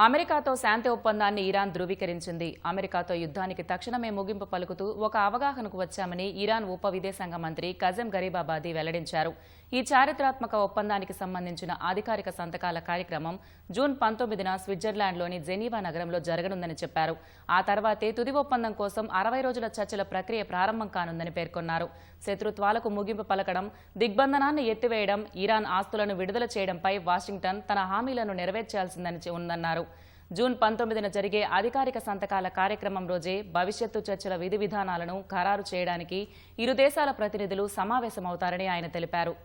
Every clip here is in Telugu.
అమెరికాతో శాంతి ఒప్పందాన్ని ఇరాన్ ధృవీకరించింది. అమెరికాతో యుద్ధానికి తక్షణమే ముగింపు పలుకుతూ ఒక అవగాహనకు వచ్చామని ఇరాన్ ఉప విదేశాంగ మంత్రి కజెం గరీబాబాదీ వెల్లడించారు. ఈ చారిత్రాత్మక ఒప్పందానికి సంబంధించిన అధికారిక సంతకాల కార్యక్రమం జూన్ 19న స్విట్జర్లాండ్లోని జెనీవా నగరంలో జరగనుందని చెప్పారు. ఆ తర్వాతే తుది ఒప్పందం కోసం 60 రోజుల చర్చల ప్రక్రియ ప్రారంభం కానుందని పేర్కొన్నారు. శత్రుత్వాలకు ముగింపు పలకడం, దిగ్బంధనాన్ని ఎత్తివేయడం, ఇరాన్ ఆస్తులను విడుదల చేయడంపై వాషింగ్టన్ తన హామీలను నెరవేర్చాల్సిందని ఉందన్నారు. జూన్ 19న జరిగే అధికారిక సంతకాల కార్యక్రమం రోజే భవిష్యత్తు చర్చల విధి విధానాలను ఖరారు చేయడానికి ఇరు దేశాల ప్రతినిధులు సమావేశమవుతారని ఆయన తెలిపారు.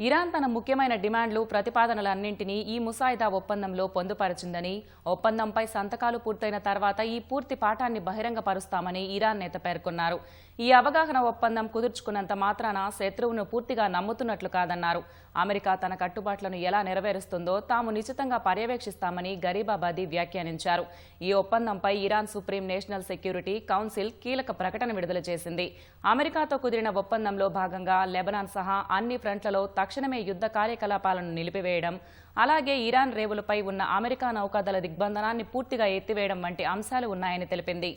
ఇరాన్ తన ముఖ్యమైన డిమాండ్లు, ప్రతిపాదనలన్నింటినీ ఈ ముసాయిదా ఒప్పందంలో పొందుపరిచిందని, ఒప్పందంపై సంతకాలు పూర్తయిన తర్వాత ఈ పూర్తి పాఠాన్ని బహిరంగపరుస్తామని ఇరాన్ నేత పేర్కొన్నారు. ఈ అవగాహన ఒప్పందం కుదుర్చుకున్నంత మాత్రాన శత్రువును పూర్తిగా నమ్ముతున్నట్లు కాదన్నారు. అమెరికా తన కట్టుబాట్లను ఎలా నెరవేరుస్తుందో తాము నిశితంగా పర్యవేక్షిస్తామని గరీబాబాదీ వ్యాఖ్యానించారు. ఈ ఒప్పందంపై Iran supreme national security council కీలక ప్రకటన విడుదల చేసింది. అమెరికాతో కుదిరిన ఒప్పందంలో భాగంగా లెబనాన్ సహా అన్ని ఫ్రంట్లలో తక్షణమే యుద్ధ కార్యకలాపాలను నిలిపివేయడం, అలాగే ఇరాన్ రేవులపై ఉన్న అమెరికా నౌకాదళ దిగ్బంధనాన్ని పూర్తిగా ఎత్తివేయడం వంటి అంశాలు ఉన్నాయని తెలిపింది.